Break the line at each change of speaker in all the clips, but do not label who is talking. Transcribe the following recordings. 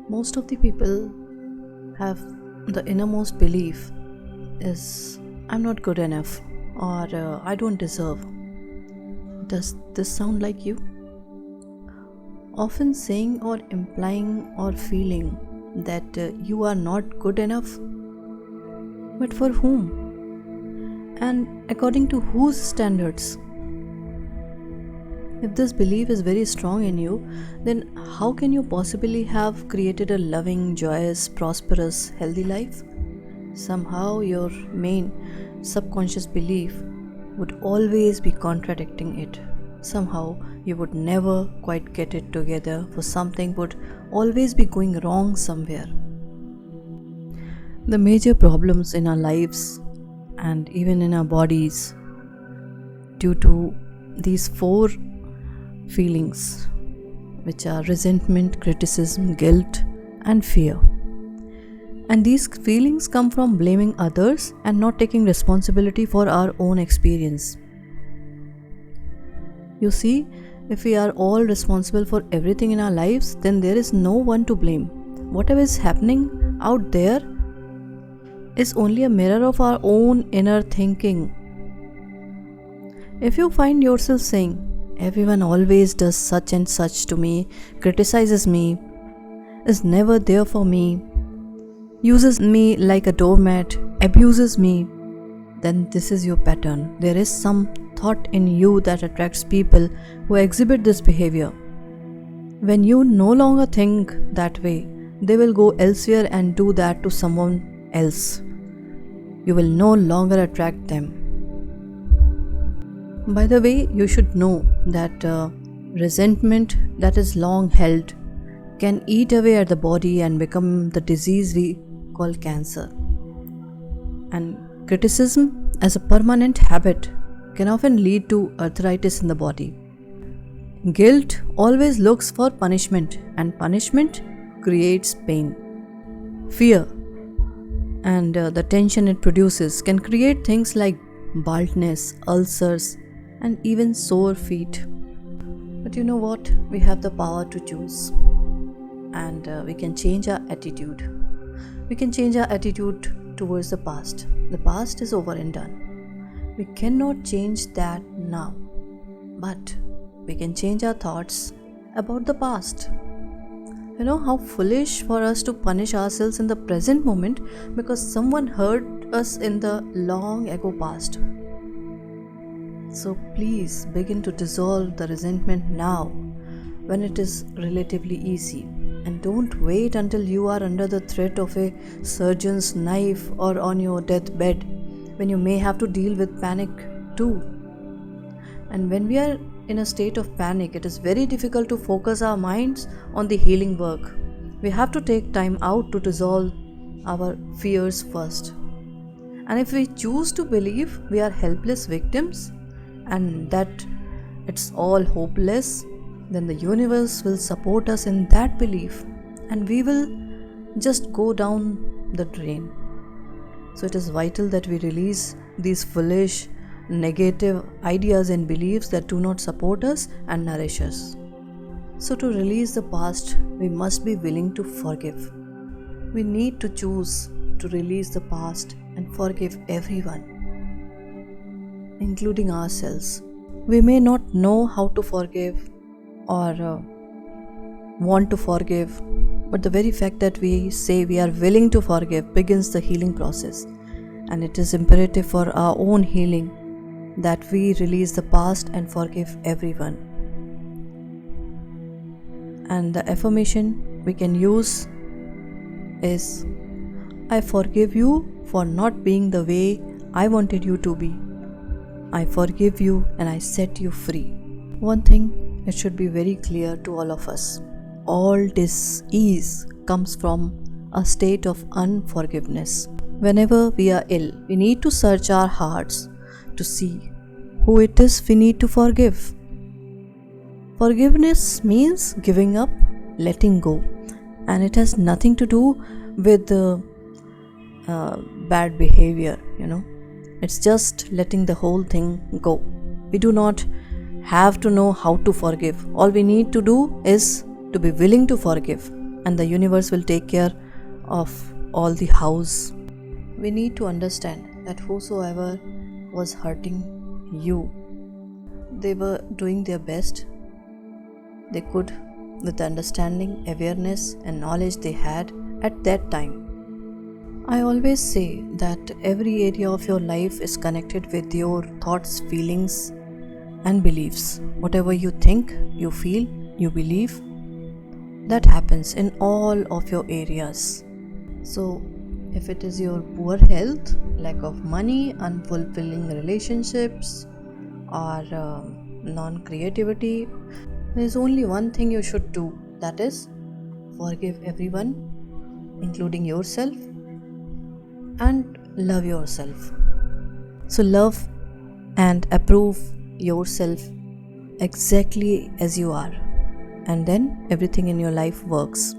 Most of the people have the innermost belief is I'm not good enough or I don't deserve. Does this sound like you? Often saying or implying or feeling that you are not good enough, but for whom? And according to whose standards? If this belief is very strong in you, then how can you possibly have created a loving, joyous, prosperous, healthy life? Somehow your main subconscious belief would always be contradicting it. Somehow you would never quite get it together, for something would always be going wrong somewhere. The major problems in our lives and even in our bodies due to these four feelings, which are resentment, criticism, guilt, and fear. And these feelings come from blaming others and not taking responsibility for our own experience. You see, if we are all responsible for everything in our lives, then there is no one to blame. Whatever is happening out there is only a mirror of our own inner thinking. If you find yourself saying, everyone always does such and such to me, criticizes me, is never there for me, uses me like a doormat, abuses me, then this is your pattern. There is some thought in you that attracts people who exhibit this behavior. When you no longer think that way, they will go elsewhere and do that to someone else. You will no longer attract them. By the way, you should know that resentment that is long held can eat away at the body and become the disease we call cancer. And criticism as a permanent habit can often lead to arthritis in the body. Guilt always looks for punishment, and punishment creates pain. Fear and the tension it produces can create things like baldness, ulcers, and even sore feet. But you know what? We have the power to choose, and we can change our attitude. We can change our attitude towards the past. The past is over and done. We cannot change that now, but we can change our thoughts about the past. You know how foolish for us to punish ourselves in the present moment because someone hurt us in the long ago past. So please begin to dissolve the resentment now when it is relatively easy, and don't wait until you are under the threat of a surgeon's knife or on your deathbed when you may have to deal with panic too. And when we are in a state of panic, it is very difficult to focus our minds on the healing work. We have to take time out to dissolve our fears first. And if we choose to believe we are helpless victims and that it's all hopeless, then the universe will support us in that belief and we will just go down the drain. So it is vital that we release these foolish, negative ideas and beliefs that do not support us and nourish us. So to release the past, we must be willing to forgive. We need to choose to release the past and forgive everyone, including ourselves. We may not know how to forgive or want to forgive, but the very fact that we say we are willing to forgive begins the healing process. And it is imperative for our own healing that we release the past and forgive everyone. And the affirmation we can use is, I forgive you for not being the way I wanted you to be. I forgive you and I set you free. One thing, it should be very clear to all of us. All dis-ease comes from a state of unforgiveness. Whenever we are ill, we need to search our hearts to see who it is we need to forgive. Forgiveness means giving up, letting go, and it has nothing to do with bad behavior, It's just letting the whole thing go. We do not have to know how to forgive. All we need to do is to be willing to forgive. and the universe will take care of all the house. We need to understand that whosoever was hurting you, they were doing their best they could with the understanding, awareness, and knowledge they had at that time. I always say that every area of your life is connected with your thoughts, feelings, and beliefs. Whatever you think, you feel, you believe, that happens in all of your areas. So, if it is your poor health, lack of money, unfulfilling relationships, or non creativity, there is only one thing you should do, that is, forgive everyone, including yourself, and love yourself. So, love and approve yourself exactly as you are, and then everything in your life works.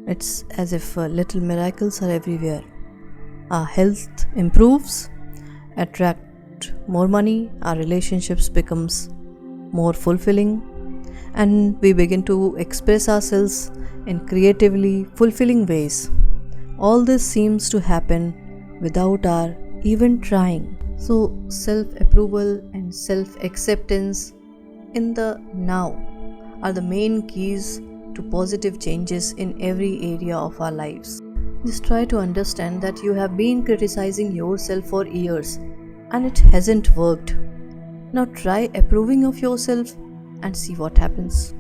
It's as if little miracles are everywhere. Our health improves, attract more money, our relationships becomes more fulfilling, and we begin to express ourselves in creatively fulfilling ways. All this seems to happen without our even trying. So, self approval and self acceptance in the now are the main keys to positive changes in every area of our lives. Just try to understand that you have been criticizing yourself for years and it hasn't worked. Now try approving of yourself and see what happens.